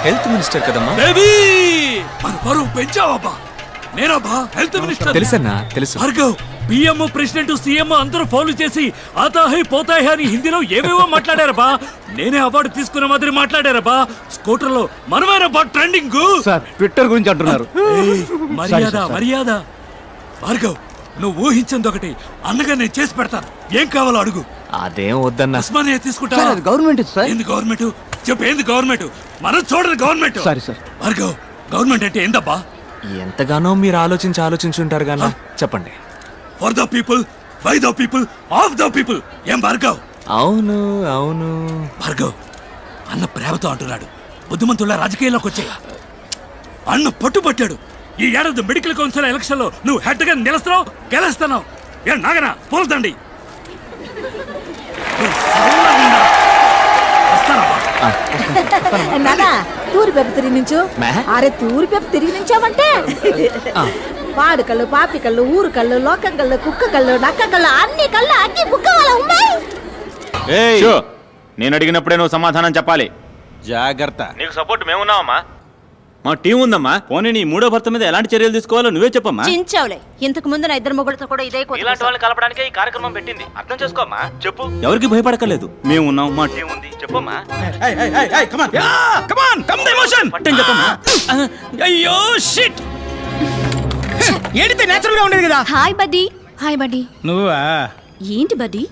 Health minister కదమ్మా. Baby మన పరువు పెంచావబ్బా. నేనబ్బా హెల్త్ మినిస్టర్. తెలుసన్నా తెలుసు. భార్గవ్ పిఎం ప్రెసిడెంట్ సీఎం అందరూ ఫాలో చేసి ఆతాహై పోతాహై అని హిందీలో ఏవేవో మాట్లాడారబ్బా. నేనే అవార్డు తీసుకున్న మాదిరి మాట్లాడారబ్బా. స్కూటర్ లో మనమేనబ్బా ట్రెండింగ్. సార్ ట్విట్టర్ గురించి అంటున్నారు. మర్యాద మర్యాద. భార్గవ్ నువ్వు ఊహించింది ఒకటి, అన్నగా నేను చేసి పెడతాను. ఏం కావాలో అడుగు. అదేం వద్దన్నా. ఉస్మానియా తీసుకుంటా. Government sir. ఏంది గవర్నమెంట్? చెప్పు ఏంది గవర్నమెంట్? మనం చూడరు government. Sorry sir. Bhargav government అంటే ఏందబ్బా? ఎంతగానో మీరు ఆలోచించుంటారు గానా. చెప్పండి. For the people, by the people, of the people. ఏం భార్గవ్? అవును అవును. భార్గవ్ అన్న ప్రేమతో అంటున్నాడు. బుద్ధిమంతుల రాజకీయాల్లోకి వచ్చే అన్న పట్టుబట్టాడు. ఈ ఏడాది మెడికల్ కౌన్సిల్ ఎలక్షన్ లో నువ్వు హెడ్ గా నిలుస్తున్నావు, గెలుస్తున్నావు. ఏ నాగనా పోల్తండి. నానా తూరి పెప్ప తిరిగి నుంచు. అరే తూరి పెప్ప తిరిగి నుంచామంటే వాడు కళ్ళు, పాపి కళ్ళు, ఊరు కళ్ళు, లోకం కళ్ళు, కుక్క కళ్ళు, నక్క కళ్ళు, అన్ని కళ్ళు అన్ని బుక్క వాళ్ళ ఉన్నాయి. నేను అడిగినప్పుడే నువ్వు సమాధానం చెప్పాలి. జాగ్రత్త. నీకు సపోర్ట్ మేమున్నావమ్మా. మా టీం ఉందమ్మా. పోనీ నీ మూడో భర్త మీద ఎలాంటి చర్యలు తీసుకోవాలో నువ్వే చెప్పమ్మా. చించావులే. ఇంతకు ముందు నా ఇద్దరు మొగుళ్ళతో కూడా ఇదే ఇలాంటి వాళ్ళని కలపడానికే ఈ కార్యక్రమం పెట్టింది. అర్థం చేసుకోమ్మా. చెప్పు. ఎవరికి భయపడకలేదు. మేము ఉన్నాం, మా టీం ఉంది. చెప్పమ్మా. పట్టని చెప్పమ్మా. అయ్యో షిట్. ఏడితే నేచురల్ గా ఉండేది కదా. Hi buddy. Hi buddy. నువ్వా? ఏంటి బడ్డీ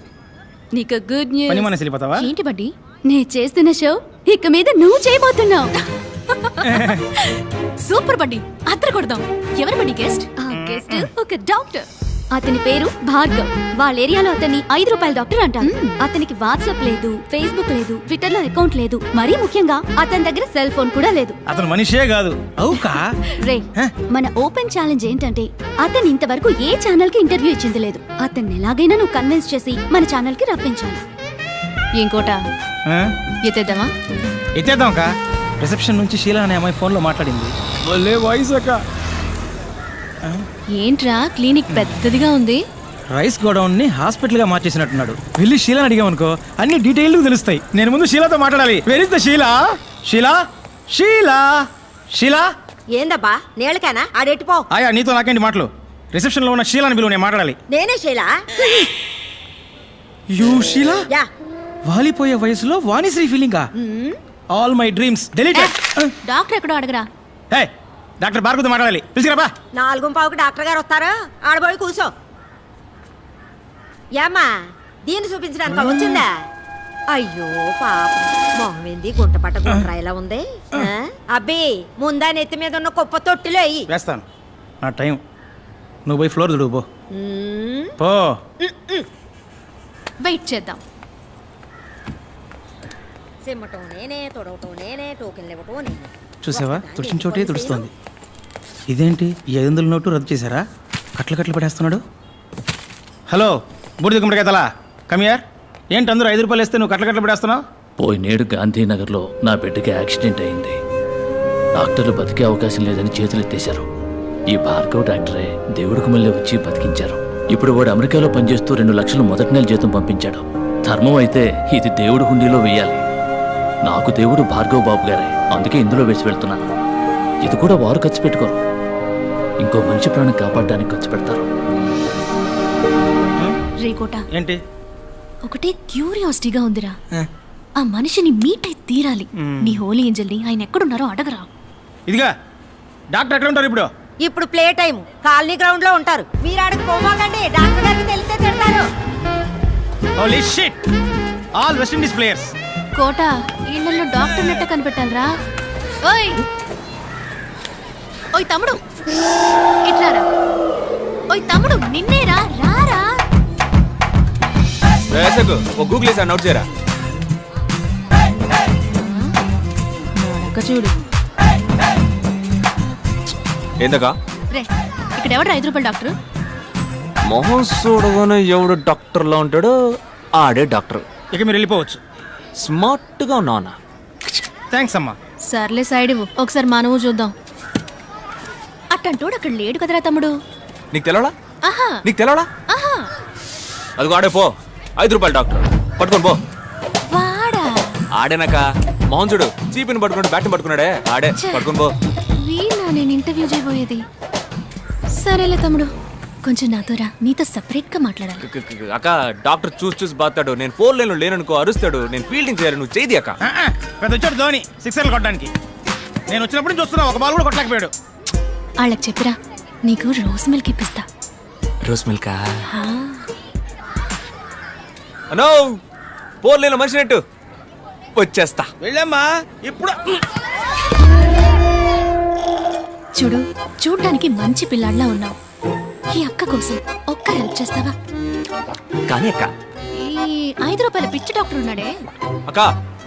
నీకు గుడ్ న్యూస్. పని మనసు వెళ్ళిపోతావా? ఏంటి బడ్డీ నేను చేస్తున్న షో ఇక మీద నువ్వు చేయబోతున్నావు. సూపర్ బడ్డీ. అద్దర కొడదాం. ఎవరు బడ్డీ గెస్ట్? గెస్ట్ ఒక డాక్టర్. అతని పేరు భార్గవ్. వాళ్ళ ఏరియాలో అతన్ని ₹5 డాక్టర్ అంటారు. అతనికి వాట్సాప్ లేదు, ఫేస్బుక్ లేదు, ట్విట్టర్ లో అకౌంట్ లేదు. మరీ ముఖ్యంగా అతని దగ్గర సెల్ ఫోన్ కూడా లేదు. అతను మనిషే కాదు. అవుకా? రే మన ఓపెన్ ఛాలెంజ్ ఏంటంటే అతను ఇంతవరకు ఏ ఛానల్ కి ఇంటర్వ్యూ ఇచ్చింది లేదు. అతన్ని ఎలాగైనా నువ్వు కన్విన్స్ చేసి మన ఛానల్ కి రప్పించాలి. ఇంకోట ఎత్తేద్దామా? ఎత్తేద్దాం కా. రిసెప్షన్ నుంచి షీలా అనే అమ్మాయి ఫోన్ లో మాట్లాడింది. భలే వాయిస్ అక్క. ఏంట్రా క్లినిక్ పెద్దదిగా ఉంది. రైస్ గోడౌన్ ని హాస్పిటల్ గా మార్చేసినట్టున్నాడు. వెళ్ళి షీలాని అడిగామనుకో అన్ని డీటెయిల్ తెలుస్తాయి. నేను ముందు షీలాతో మాట్లాడాలి. Where is the Sheela? Sheela Sheela Sheela. ఏందబ్బా నేలకేనా ఆడెట్టిపో. ఆయా నీతో నాకేంటి మాటలు? రిసెప్షన్ లో ఉన్న షీలాని పిలువు, నేను మాట్లాడాలి. నేనే శైలా. యూ షీలా? యా. వాలిపోయే వయసులో వాణిశ్రీ ఫీలింగా? All my dreams deleted. Doctor ఎక్కడో అడగరా. హే డాక్టర్ భార్గవతో మాట్లాడాలి. పిలిచిరాబా. 4:15కి డాక్టర్ గారు వస్తారు. ఆడబోయి కూర్చో. ఏమ్మా దీన్ని చూపించడానికి వచ్చిందా? అయ్యో పాప మొహం ఏంది గుంట పట్ట గుంట్రాయిలా ఉంది. అబ్బి ముందా నెత్తి మీద ఉన్న కుప్ప తొట్టిలో అయ్యి వేస్తాను. నా టైం. నువ్వు పోయి ఫ్లోర్ దుడువు పో. పో. వెయిట్ చేద్దాం. సిమ్మటం నేనే, తొడవటం నేనే, టోకెన్లు ఇవ్వటం నేనే. చూసావా తుడిచిన చోటే తుడుస్తోంది. ఇదేంటి ఈ 500 నోటు రద్దు చేశారా? కట్లు పడేస్తున్నాడు. హలో బూడిద గుమ్మడికాయ తలా కమియార్. ఏంటి అందరూ ₹5 వేస్తే నువ్వు కట్లు పడేస్తున్నావు? పోయినేడు గాంధీనగర్లో నా బిడ్డకి యాక్సిడెంట్ అయింది. డాక్టర్లు బతికే అవకాశం లేదని చేతులు ఎత్తేశారు. ఈ భార్గవ్ డాక్టరే దేవుడికి మళ్ళీ వచ్చి బతికించారు. ఇప్పుడు వాడు అమెరికాలో పనిచేస్తూ 2 లక్షలు మొదటి నెల జీతం పంపించాడు. ధర్మం అయితే ఇది దేవుడి హుండీలో వెయ్యాలి. నాకు దేవుడు భార్గవ్ బాబు గారే, అందుకే ఇందులో వేసి వెళ్తున్నాను. ఇది కూడా వారు ఖర్చు పెట్టుకోరు, ఇంకో మనిషి ప్రాణం కాపాడడానికి ఖర్చు పెడతారు. రేకోట ఏంటి? ఒకటే క్యూరియాసిటీగా ఉందిరా. ఆ మనిషిని మీట్ అయి తీరాలి. నీ హోలీ ఏంజల్ని ఆయన ఎక్కడున్నారో అడగరా. ఇదిగా డాక్టర్ ఎక్కడ ఉంటారు ఇప్పుడు? ఇప్పుడు ప్లే టైం కాలనీ గ్రౌండ్ లో ఉంటారు. మీరు ఆడకు పోవాలండి. డాక్టర్ గారికి తెలిస్తే తిడతారు. Holy shit. All West Indies players. కోట ఇళ్లలో డాక్టర్ నెట్ట కనిపెట్టాలరా. ఓయ్ ఓయ్ తమ్ముడు ఇట్లారా. ఓయ్ తమ్ముడు నిన్నేరా, రారా. గూగుల్ వేసి నోట్ చేయరా. చూడు ఏందకా? రే ఇక్కడ ఎవడు ₹5 డాక్టర్? మొహం చూడగానే ఎవడు డాక్టర్ లా ఉంటాడో ఆడే డాక్టర్. ఇక మీరు వెళ్ళిపోవచ్చు. స్మార్ట్ గా ఉన్నానా? థ్యాంక్స్ అమ్మా. సర్లే సైడ్ ఇవ్వు. ఒకసారి మానవు చూద్దాం. అట్టంటోడు అక్కడ లేడు కదరా తమ్ముడు. నీకు తెలవడా? ఆహా నీకు తెలవడా? ఆహా అదిగో ఆడే పో. ₹5 డాక్టర్ పట్టుకొని పో. వాడా ఆడేనాక మోహన్ చూడు చీపిని పట్టుకుని బ్యాట్ని పట్టుకున్నాడే ఆడే పట్టుకుని పో. వీళ్ళ నేను ఇంటర్వ్యూ చేయబోయేది. సరేలే తమ్ముడు, కొంచెం నాతో రా, నీతో సెపరేట్ గా మాట్లాడాలి. అక్క డాక్టర్ చూసి బాతాడు. నేను 4 లైన్లో లేననుకో అరుస్తాడు. నేను ఫీల్డింగ్ చేయాలి, నువ్వు చేయి అక్క. పెద్ద వచ్చాడు ధోని 6 కొట్టడానికి. నేను వచ్చినప్పుడు నుంచి చూస్తున్నా, ఒక బాల్ కూడా కొట్టలేకపోయాడు. వాళ్ళకి చెప్పిరా, నీకు రోజ్ మిల్క్ ఇప్పిస్తా. రోజ్ మిల్కా? అనో 4 లైన్లో మనిషినట్టు వచ్చేస్తా. వెళ్ళమ్మా ఇప్పుడు. చూడు, చూడ్డానికి మంచి పిల్లాడిలా ఉన్నావు. ఈ అక్క కోసం ఒక్క హెల్ప్ చేస్తావా? కానీ అక్క, ఈ 5 రూపాయల పిచ్చి డాక్టర్ ఉన్నాడే, అక్క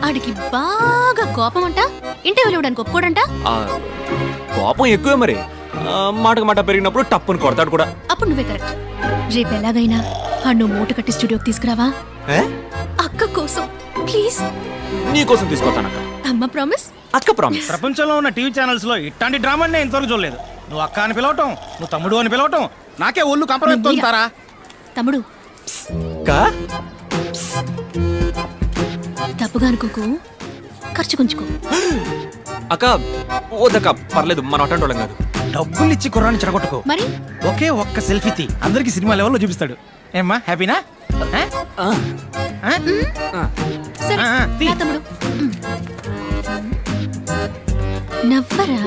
ఆడికి బాగా కోపం అంట, ఇంటర్వ్యూలు ఇవ్వడానికి ఒప్పుకోడంట. ఆ, కోపం ఎక్కువే మరి. మాటకు మాట పెరిగినప్పుడు టప్పుని కొడతాడు కూడా. అప్పుడు నువ్వే కరెక్ట్. రేపు ఎలాగైనా నువ్వు మూట కట్టి స్టూడియోకి తీసుకురావా? ఏ? అక్క కోసం ప్లీజ్. నీ కోసం తీసుకొస్తానక్క. అమ్మ ప్రామిస్. అక్క ప్రామిస్. ప్రపంచంలో ఉన్న టీవీ ఛానల్స్ లో ఇట్లాంటి డ్రామా నేను ఇంతవరకు చూడలేదు. నువ్వు అక్క అని పిలవటం, నువ్వు తమ్ముడు అని పిలవటం, నాకే ఒళ్ళు కంపరెత్తుంటారా? తమ్ముడు అక్క తప్పుగా అనుకోకు, ఖర్చు కొంచుకో. అక్క ఓదక్క పర్లేదు, మన అటెండ్ వాళ్ళం కాదు. డబ్బులు ఇచ్చి కుర్రాన్ని చెడగొట్టుకో. మరి ఒకే ఒక్క సెల్ఫీ తీ, అందరికి సినిమా లెవెల్లో చూపిస్తాడు. ఏమ్మా హ్యాపీనా? ఆ, సరే తీ. రా తమ్ముడు. నవ్వరా?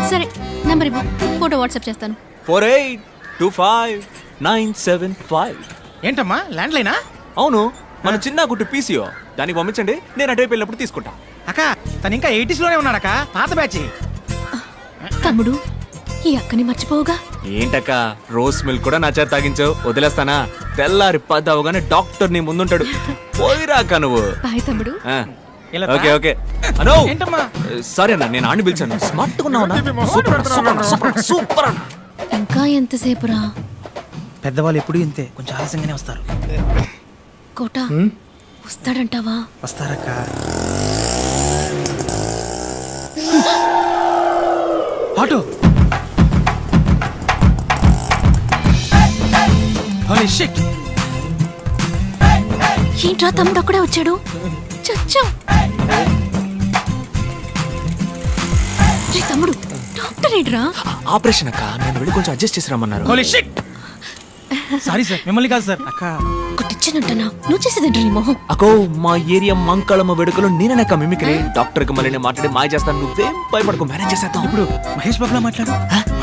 సరే నంబర్ ఇవ్వు, ఫోటో వాట్సాప్ చేస్తాను. 48259755. ఏంటమ్మా ల్యాండ్ లైనా? అవును, మన చిన్న గుట్టు పీసీఓ. దానికి పంపించండి, నేను అటువైపు వెళ్ళినప్పుడు తీసుకుంటా. అక్క తను ఇంకా 80s లోనే ఉన్నాడక్క, పాత బ్యాచ్. తమ్ముడు, ఈ అక్కని మర్చిపోవుగా. ఏంటక్క రోజ్ మిల్క్ కూడా నా చేత తాగించావు, వదిలేస్తానా? తెల్లారి 10 అవగానే డాక్టర్ నీ ముందుంటాడు. పోయిరాక నువ్వు. బాయ్ తమ్ముడు. ఆ, ఇలా ఓకే ఓకే. అనో ఏంటమ్మా? సరే అన్న, నేను ఆడిని పిలిచాను. స్మార్ట్ ఉన్నావు సూపర్ అన్న. ఇంకా ఎంతసేపు రా? పెద్దవాళ్ళు ఎప్పుడు ఇంతే, కొంచెం ఆలస్యంగానే వస్తారు. కోట వస్తాడంటావా? వస్తారక్క. ఆటో. Holy shit. ఏంట్రా తమ్ముడు అక్కడే వచ్చాడు? చచ్చా. రే తమ్ముడు, డాక్టర్ ఏంట్రా? ఆపరేషన్ అక్క, నేను వెళ్ళి కొంచెం అడ్జస్ట్ చేసి రమ్మన్నారు. Holy shit. సారీ సార్, మిమ్మల్ని కాదు సార్. అక్క కొట్టిచ్చానంటనా? నువ్వు చేసేదంటారు నీ మొహం. అకో మా ఏరియా మంకళమ్మ వేడుకలో నేననక్క మిమిక్రీ. డాక్టర్ కి మళ్ళీ నేను మాట్లాడి మాయ చేస్తాను. నువ్వేం భయపడకు, మేనేజ్ చేసేద్దాం. ఇప్పుడు మహేష్ బాబులా మాట్లాడు.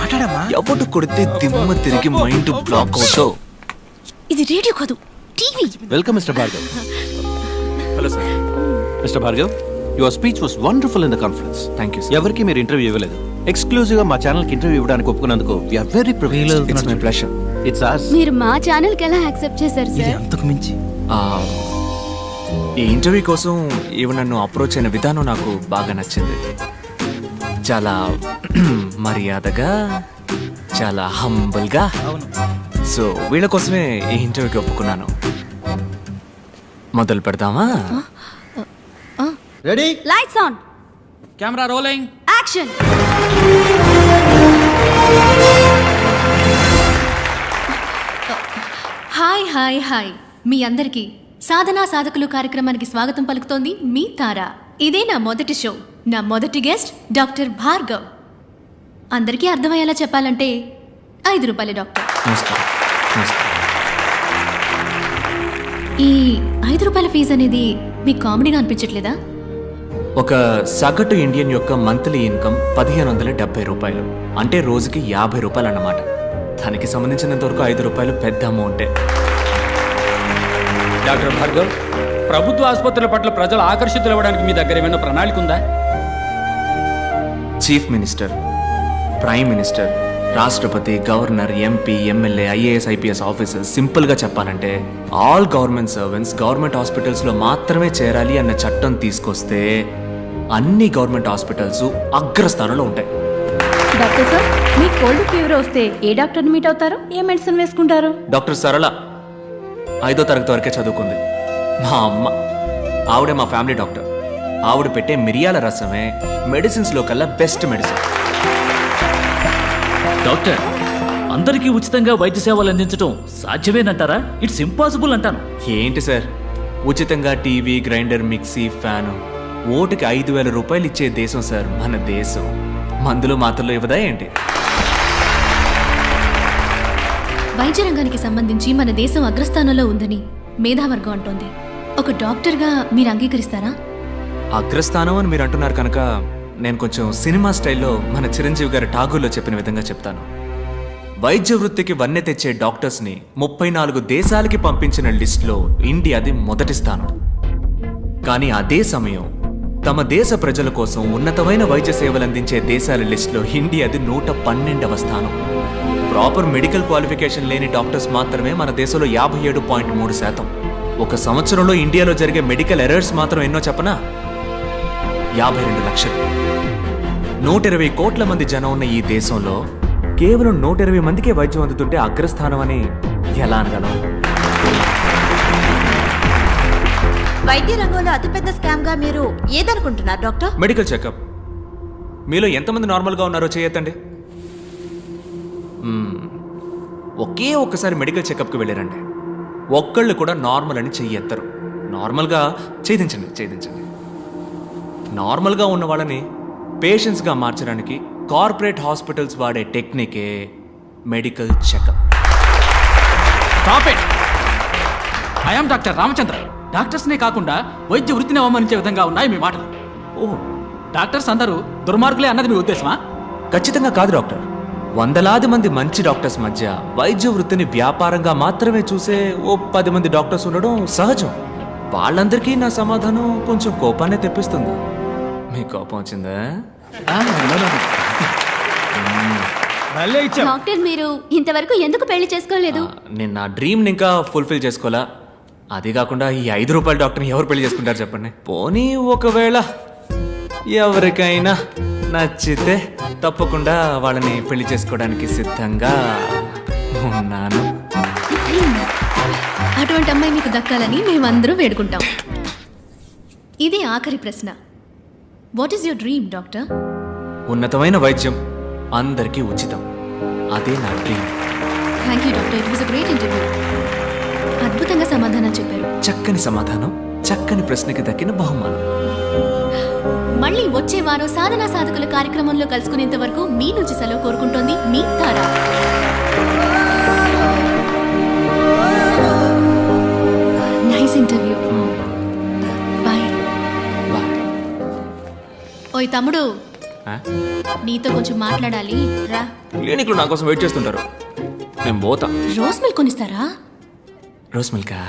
మాట్లాడమ్మా. ఎవడు కొడితే దిమ్మ తిరిగి మైండ్ బ్లాక్ అవుతావు. ఇది రేడియో కాదు, TV. Welcome mister Bhargav. Hello sir. Mister Bhargav, your speech was wonderful in the conference. Thank you. ఎవరికి మీరు ఇంటర్వ్యూ ఇవ్వలేదు. ఎక్స్క్లూజివ్ గా మా ఛానల్ కి ఇంటర్వ్యూ ఇవ్వడానికి ఒప్పుకున్నందుకు we are very privileged. It's my pleasure. It's us. మీరు మా ఛానల్ కి ఎలా యాక్సెప్ట్ చేశారు ఇది సార్? అంతకు మించి. ఈ ఇంటర్వ్యూ కోసం ఈమె నన్ను అప్రోచ్ అయిన విధానం నాకు బాగా నచ్చింది. చాలా మర్యాదగా, చాలా హంబుల్గా. సో వీళ్ళ కోసమే ఈ ఇంటర్వ్యూకి ఒప్పుకున్నాను. మొదలు పెడదామా? Ready? Lights on, camera rolling, action. Hi hi hi, మీ అందరికీ సాధనా సాధకులు కార్యక్రమానికి స్వాగతం పలుకుతోంది మీ తార. ఇదే నా మొదటి షో. నా మొదటి గెస్ట్ డాక్టర్ భార్గవ్. అందరికీ అర్థమయ్యేలా చెప్పాలంటే 5 రూపాయల డాక్టర్. నమస్కారం. నమస్కారం. ఈ 5 రూపాయల ఫీజు అనేది మీకు కామెడీగా అనిపించట్లేదా? ఒక సగటు ఇండియన్ యొక్క మంత్లీ ఇన్కమ్ 1570 రూపాయలు, అంటే రోజుకి 50 రూపాయలు అన్నమాట. దానికి సంబంధించినంత వరకు 5 రూపాయలు పెద్ద అమౌంటే. డాక్టర్ భార్గవ్, ప్రభుత్వ ఆసుపత్రుల పట్ల ప్రజలు ఆకర్షితులవ్వడానికి మీ దగ్గర ఏమైనా ప్రణాళిక ఉందా? చీఫ్ మినిస్టర్, ప్రైమ్ మినిస్టర్, రాష్ట్రపతి, governor, MP, MLA, IAS, IPS officers, సింపుల్గా చెప్పాలంటే ఆల్ గవర్నమెంట్ సర్వెంట్స్ గవర్నమెంట్ హాస్పిటల్స్లో మాత్రమే చేరాలి అన్న చట్టం తీసుకొస్తే అన్ని గవర్నమెంట్ హాస్పిటల్స్ అగ్రస్థానంలో ఉంటాయి. డాక్టర్ సార్, మీకు కోల్డ్ ఫీవర్ వస్తే ఏ డాక్టర్ని మీట్ అవుతారు? ఏ మెడిసిన్ వేసుకుంటారు? డాక్టర్ సరళ 5వ తరగతి వరకే చదువుకుంది. మా అమ్మ, ఆవిడే మా ఫ్యామిలీ డాక్టర్. ఆవిడ పెట్టే మిరియాల రసమే మెడిసిన్స్లో కల్లా బెస్ట్ మెడిసిన్. డాక్టర్, అందరికీ ఉచితంగా వైద్య సేవలు అందించడం సాధ్యమేనంటారా? ఇట్స్ ఇంపాసిబుల్ అంటాను. ఏంటి సార్, ఉచితంగా టీవీ, గ్రైండర్, మిక్సీ, ఫ్యాను, ఓటుకి 5,000 రూపాయలు ఇచ్చే దేశం సార్ మన దేశం. మందులు మాత్రలు ఇవ్వదా ఏంటి? వైద్య రంగానికి సంబంధించి మన దేశం అగ్రస్థానంలో ఉందని మేధావర్గం అంటోంది. ఒక డాక్టర్గా మీరు అంగీకరిస్తారా? అగ్రస్థానం అని మీరు అంటున్నారు కనుక నేను కొంచెం సినిమా స్టైల్లో మన చిరంజీవి గారి ఠాగూర్లో చెప్పిన విధంగా చెప్తాను. వైద్య వృత్తికి వన్నె తెచ్చే డాక్టర్స్ని 34 దేశాలకి పంపించిన లిస్టులో ఇండియాది మొదటి స్థానం. కానీ అదే సమయం తమ దేశ ప్రజల కోసం ఉన్నతమైన వైద్య సేవలు అందించే దేశాల లిస్టులో ఇండియాది 112వ స్థానం. ప్రాపర్ మెడికల్ క్వాలిఫికేషన్ లేని డాక్టర్స్ మాత్రమే మన దేశంలో 57.3%. ఒక సంవత్సరంలో ఇండియాలో జరిగే మెడికల్ ఎర్రర్స్ మాత్రం ఎన్నో చెప్పనా? 52 లక్షలు. 120 కోట్ల మంది జనం ఉన్న ఈ దేశంలో కేవలం 120 మందికే వైద్యం అందుతుంటే అగ్రస్థానం అని ఎలా అనగలం? వైద్య రంగంలో అతిపెద్ద స్కామ్ గా మీరు ఏదనుకుంటున్నారు డాక్టర్? Medical checkup. మీలో ఎంతమంది నార్మల్గా ఉన్నారో చేయొద్దండి. ఒకే ఒక్కసారి మెడికల్ చెకప్కి వెళ్ళారండి, ఒక్కళ్ళు కూడా నార్మల్ అని చెయ్యెత్తరు. నార్మల్గా ఛేదించండి. నార్మల్గా ఉన్న వాళ్ళని పేషెంట్స్గా మార్చడానికి కార్పొరేట్ హాస్పిటల్స్ వాడే టెక్నికే medical checkup. Stop it. I'm doctor Ramachandra. డాక్టర్స్నే కాకుండా వైద్య వృత్తిని అవమానించే విధంగా ఉన్నాయి మీ మాటలు. ఓహ్, డాక్టర్స్ అందరూ దుర్మార్గులే అన్నది మీ ఉద్దేశమా? ఖచ్చితంగా కాదు డాక్టర్. వందలాది మంది మంచి డాక్టర్స్ మధ్య వైద్య వృత్తిని వ్యాపారంగా మాత్రమే చూసే ఓ 10 మంది డాక్టర్స్ ఉండడం సహజం. వాళ్ళందరికీ నా సమాధానం కొంచెం కోపాన్ని తెప్పిస్తుంది. మీ కోపం వచ్చిందా? భలే ఇచ్చావు. డాక్టర్, మీరు ఇంతవరకు ఎందుకు పెళ్లి చేసుకోలేదు? నేను నా డ్రీమ్ని ఇంకా ఫుల్ఫిల్ చేసుకోవాలా. అది కాకుండా ఈ 5 రూపాయల డాక్టర్ని ఎవరు పెళ్లి చేసుకుంటారు చెప్పండి? పోనీ ఒకవేళ ఎవరికైనా నచ్చితే తప్పకుండా వాళ్ళని పెళ్లి చేసుకోవడానికి సిద్ధంగా ఉన్నాను. అటువంటి అమ్మాయి మీకు దక్కాలని మేమందరూ వేడుకుంటాం. ఇది ఆఖరి ప్రశ్న. What is your dream doctor? ఉన్నతమైన వైద్యం అందరికీ ఉచితం. అదే నా dream. Thank you doctor, it was a great interview. అద్భుతంగా సమాధానం చెప్పారు. చక్కని సమాధానం, చక్కని ప్రశ్నకి దక్కిన బహుమానం. మళ్ళీ వచ్చే వారం సాధనా సాధకుల కార్యక్రమంలో కలుసుకునేంత వరకు మీ నుంచి సెలవు కోరుకుంటోంది మీ Tara. Nice interview. Bye. Bye. ఓయ్ తమ్ముడు, ఆ? నీతో కొంచెం మాట్లాడాలి రా. క్లినిక్లో నా కోసం వెయిట్ చేస్తుంటారు. నేను పోతా. రోజ్ మిల్క్ కొనిస్తారా? రోస్ మిల్కా?